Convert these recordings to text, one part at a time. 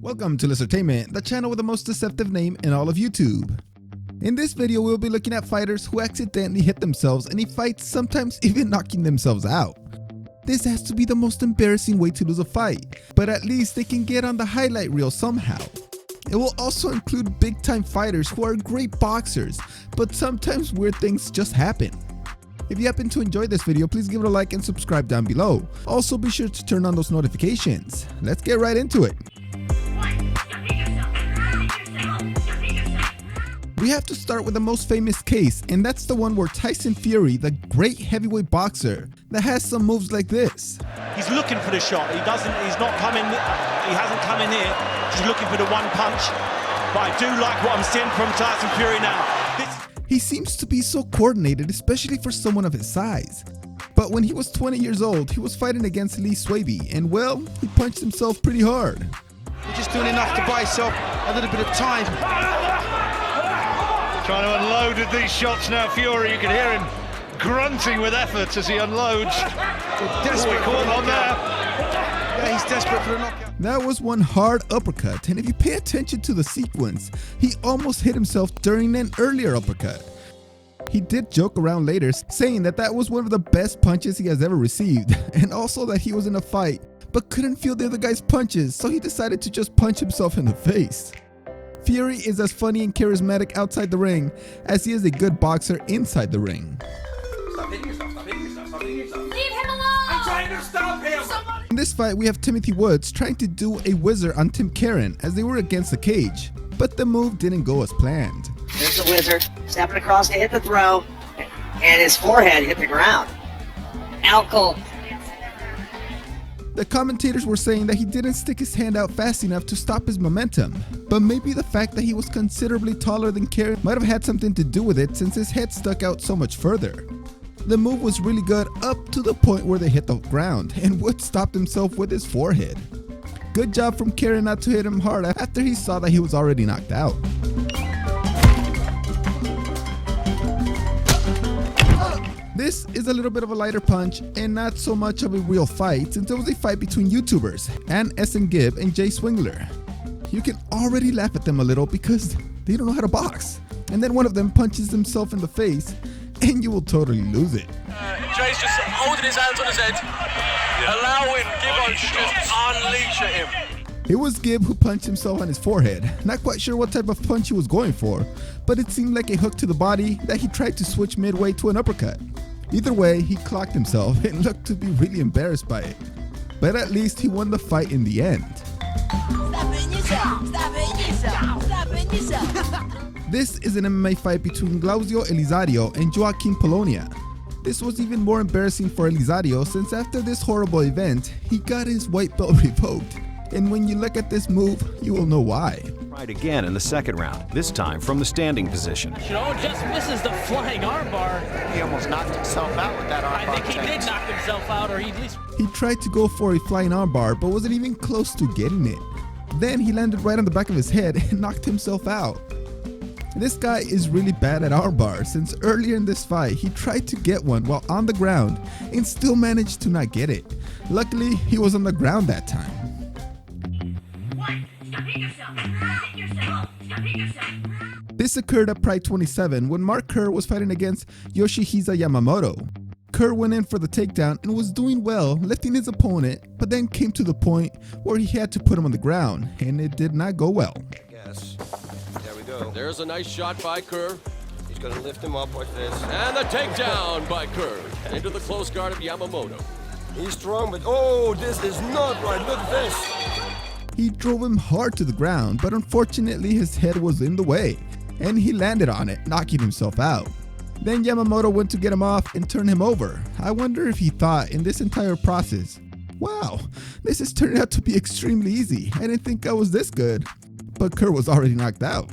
Welcome to Entertainment, the channel with the most deceptive name in all of YouTube. In this video, we'll be looking at fighters who accidentally hit themselves in a fight, sometimes even knocking themselves out. This has to be the most embarrassing way to lose a fight, but at least they can get on the highlight reel somehow. It will also include big time fighters who are great boxers, but sometimes weird things just happen. If you happen to enjoy this video, please give it a like and subscribe down below. Also be sure to turn on those notifications. Let's get right into it. We have to start with the most famous case, and that's the one where Tyson Fury, the great heavyweight boxer, that has some moves like this. He's looking for the shot. He hasn't come in here. He's looking for the one punch. But I do like what I'm seeing from Tyson Fury now. He seems to be so coordinated, especially for someone of his size. But when he was 20 years old, he was fighting against Lee Swaby, and well, he punched himself pretty hard. He's just doing enough to buy himself a little bit of time. Trying to unload with these shots now, Fury. You can hear him grunting with effort as he unloads. Desperate caught on there. Yeah, he's desperate for the knockout. That was one hard uppercut, and if you pay attention to the sequence, he almost hit himself during an earlier uppercut. He did joke around later, saying that that was one of the best punches he has ever received, and also that he was in a fight, but couldn't feel the other guy's punches, so he decided to just punch himself in the face. Fury is as funny and charismatic outside the ring as he is a good boxer inside the ring. Stop hitting yourself, stop hitting yourself, stop hitting yourself. Leave him alone! I'm trying to stop him! Somebody. In this fight, we have Timothy Woods trying to do a whizzer on Tim Kerr as they were against the cage, but the move didn't go as planned. There's the whizzer, stepping across to hit the throw, and his forehead hit the ground. Alcohol. The commentators were saying that he didn't stick his hand out fast enough to stop his momentum, but maybe the fact that he was considerably taller than Kerr might have had something to do with it since his head stuck out so much further. The move was really good up to the point where they hit the ground, and Woods stopped himself with his forehead. Good job from Kerr not to hit him hard after he saw that he was already knocked out. This is a little bit of a lighter punch and not so much of a real fight, since it was a fight between YouTubers, Ann Gibb and Jay Swingler. You can already laugh at them a little because they don't know how to box. And then one of them punches himself in the face and you will totally lose it. Jay's just holding his hands on his head, allowing Gibbo to just unleash at him. It was Gibb who punched himself on his forehead. Not quite sure what type of punch he was going for, but it seemed like a hook to the body that he tried to switch midway to an uppercut. Either way, he clocked himself and looked to be really embarrassed by it. But at least he won the fight in the end. This is an MMA fight between Glausio Elizario and Joaquin Polonia. This was even more embarrassing for Elizario since after this horrible event, he got his white belt revoked. And when you look at this move, you will know why. Tried again in the second round, this time from the standing position. Just misses the flying armbar. He almost knocked himself out with that armbar. I think he did knock himself out, or he at least... He tried to go for a flying armbar, but wasn't even close to getting it. Then he landed right on the back of his head and knocked himself out. This guy is really bad at armbar, since earlier in this fight, he tried to get one while on the ground and still managed to not get it. Luckily, he was on the ground that time. This occurred at Pride 27 when Mark Kerr was fighting against Yoshihisa Yamamoto. Kerr went in for the takedown and was doing well, lifting his opponent, but then came to the point where he had to put him on the ground, and it did not go well. Yes. There we go. There's a nice shot by Kerr. He's going to lift him up like this. And the takedown by Kerr into the close guard of Yamamoto. He's strong, but oh, this is not right. Look at this. He drove him hard to the ground, but unfortunately his head was in the way, and he landed on it, knocking himself out. Then Yamamoto went to get him off and turn him over. I wonder if he thought in this entire process, wow, this is turning out to be extremely easy. I didn't think I was this good. But Kerr was already knocked out.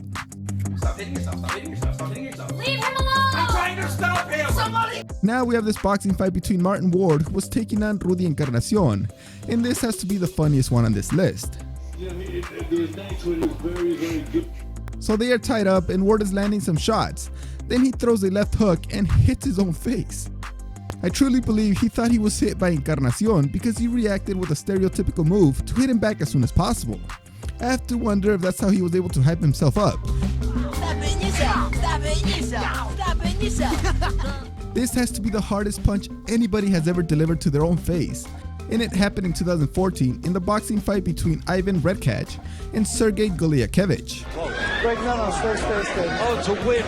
Stop hitting yourself, stop hitting yourself, stop hitting yourself. Leave him alone! I'm trying to stop him! Somebody! Now we have this boxing fight between Martin Ward, who was taking on Rudy Encarnacion, and this has to be the funniest one on this list. So they are tied up and Ward is landing some shots. Then he throws a left hook and hits his own face. I truly believe he thought he was hit by Encarnacion because he reacted with a stereotypical move to hit him back as soon as possible. I have to wonder if that's how he was able to hype himself up. This has to be the hardest punch anybody has ever delivered to their own face. And it happened in 2014 in the boxing fight between Ivan Redkach and Sergey Goliakhevich. Oh, to win.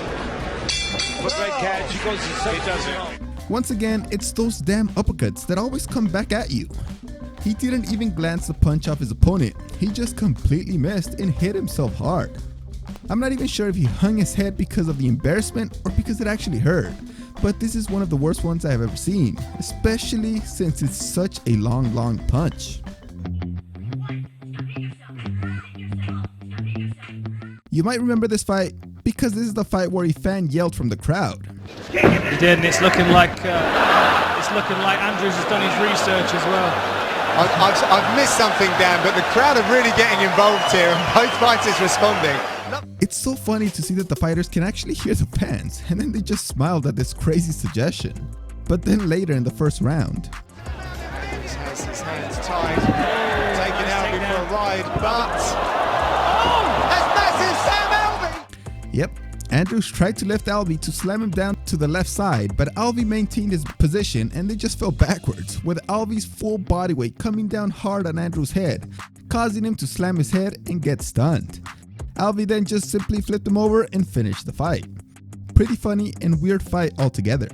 But Redkach, he goes to it doesn't. Once again, it's those damn uppercuts that always come back at you. He didn't even glance the punch off his opponent. He just completely missed and hit himself hard. I'm not even sure if he hung his head because of the embarrassment or because it actually hurt. But this is one of the worst ones I have ever seen, especially since it's such a long punch. You might remember this fight because this is the fight where a fan yelled from the crowd. He did, and it's looking like Andrews has done his research as well. I've missed something, Dan, but the crowd are really getting involved here, and both fighters responding. It's so funny to see that the fighters can actually hear the fans, and then they just smiled at this crazy suggestion. But then later in the first round, He has his hands tied, taken out for a ride, but that's massive, Sam Alvey! Yep, Andrews tried to lift Alvey to slam him down to the left side, but Alvey maintained his position and they just fell backwards, with Alvey's full body weight coming down hard on Andrews' head, causing him to slam his head and get stunned. Alvey then just simply flipped him over and finished the fight. Pretty funny and weird fight altogether.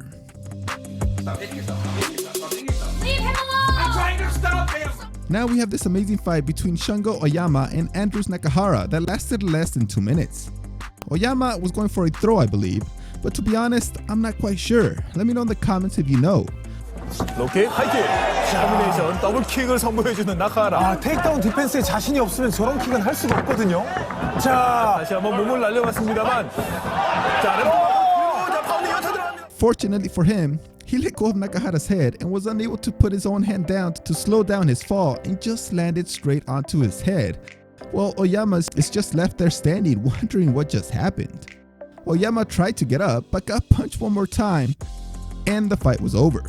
Stop hitting yourself. Stop hitting yourself. Stop hitting yourself. Leave him alone! I'm trying to stop him! Now we have this amazing fight between Shungo Oyama and Andrews Nakahara that lasted less than 2 minutes. Oyama was going for a throw, I believe, but to be honest, I'm not quite sure. Let me know in the comments if you know. 로킥, 하이킥, 커비네이션, 더블킥을 선보여주는 나카하라. 테이크다운 디펜스에 자신이 없으면 저런 킥은 할 수가 없거든요. 자, 다시 한번 몸을 날려봤습니다만. 자, 파운딩 연타 들어갑니다. Fortunately for him, he let go of Nakahara's head and was unable to put his own hand down to slow down his fall and just landed straight onto his head. Well, Oyama is just left there standing, wondering what just happened. Oyama tried to get up, but got punched one more time, and the fight was over.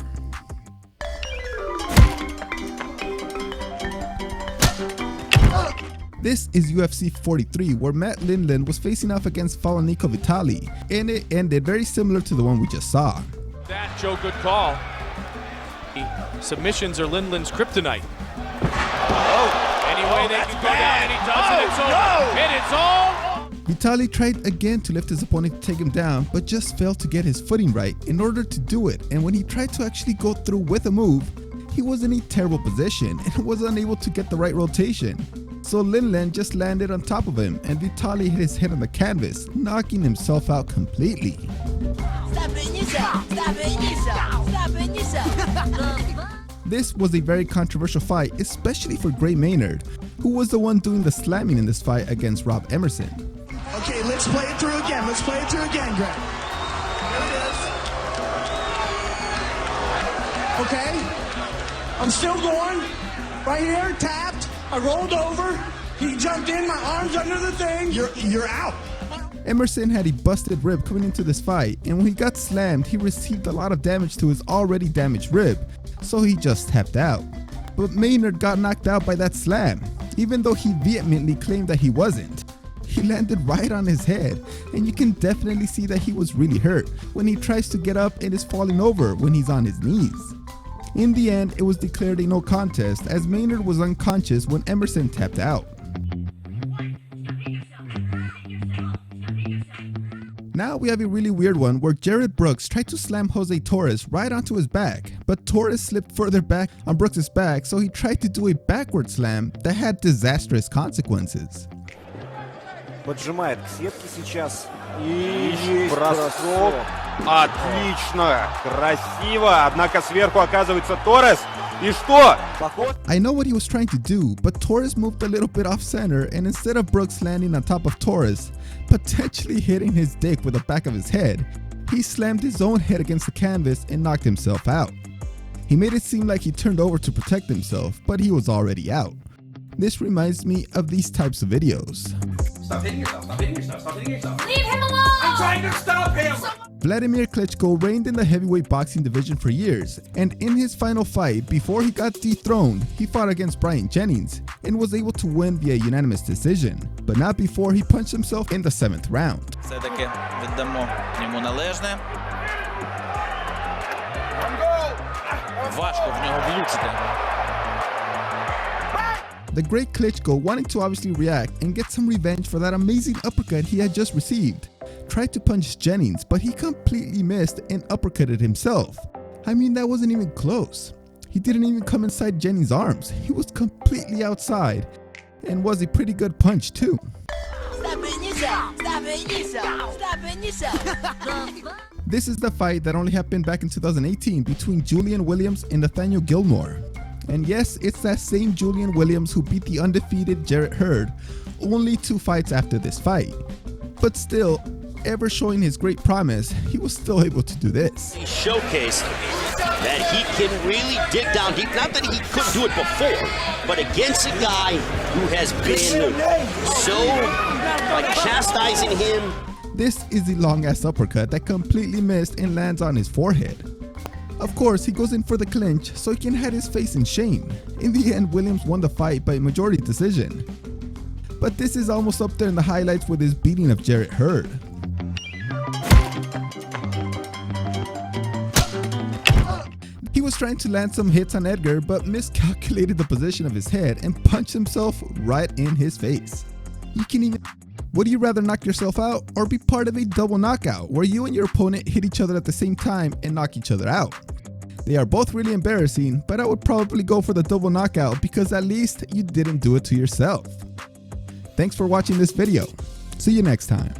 This is UFC 43, where Matt Lindland was facing off against Falaniko Vitali, and it ended very similar to the one we just saw. That, Joe, good call. Submissions are Lindland's kryptonite. Any way they can go down, and he does it, it's over. And it's all. Vitali tried again to lift his opponent to take him down, but just failed to get his footing right in order to do it, and when he tried to actually go through with a move, he was in a terrible position and was unable to get the right rotation. So Lindland just landed on top of him, and Vitali hit his head on the canvas, knocking himself out completely. This was a very controversial fight, especially for Gray Maynard, who was the one doing the slamming in this fight against Rob Emerson. Okay, let's play it through again. Let's play it through again, Greg. Here it is. Okay, I'm still going. Right here, tapped. I rolled over. He jumped in. My arms under the thing. You're out. Emerson had a busted rib coming into this fight, and when he got slammed, he received a lot of damage to his already damaged rib, so he just tapped out. But Maynard got knocked out by that slam, even though he vehemently claimed that he wasn't. He landed right on his head, and you can definitely see that he was really hurt when he tries to get up and is falling over when he's on his knees. In the end, it was declared a no contest as Maynard was unconscious when Emerson tapped out. Now we have a really weird one where Jared Brooks tried to slam Jose Torres right onto his back, but Torres slipped further back on Brooks' back, so he tried to do a backward slam that had disastrous consequences. Поджимает к сетке сейчас. И есть бросок. Отлично. Красиво. Однако сверху оказывается Торрес. И что? I know what he was trying to do, but Torres moved a little bit off center, and instead of Brooks landing on top of Torres, potentially hitting his dick with the back of his head, he slammed his own head against the canvas and knocked himself out. He made it seem like he turned over to protect himself, but he was already out. This reminds me of these types of videos. Stop hitting yourself. Stop hitting yourself. Stop hitting yourself. Leave him alone! I'm trying to stop him! Vladimir Klitschko reigned in the heavyweight boxing division for years, and in his final fight, before he got dethroned, he fought against Bryant Jennings and was able to win via unanimous decision, but not before he punched himself in the 7th round. Все-таки віддамо йому належне. Важко в нього влучити. The great Klitschko, wanting to obviously react and get some revenge for that amazing uppercut he had just received, tried to punch Jennings, but he completely missed and uppercutted himself. I mean, that wasn't even close. He didn't even come inside Jennings' arms. He was completely outside, and was a pretty good punch too. This is the fight that only happened back in 2018 between Julian Williams and Nathaniel Gilmore. And yes, it's that same Julian Williams who beat the undefeated Jarrett Hurd only 2 fights after this fight. But still, ever showing his great promise, he was still able to do this. He showcased that he can really dig down deep. Not that he couldn't do it before, but against a guy who has been so chastising him. This is the long ass uppercut that completely missed and lands on his forehead. Of course, he goes in for the clinch so he can hide his face in shame. In the end, Williams won the fight by majority decision. But this is almost up there in the highlights with his beating of Jarrett Hurd. He was trying to land some hits on Edgar, but miscalculated the position of his head and punched himself right in his face. You can even... Would you rather knock yourself out or be part of a double knockout where you and your opponent hit each other at the same time and knock each other out? They are both really embarrassing, but I would probably go for the double knockout because at least you didn't do it to yourself. Thanks for watching this video. See you next time.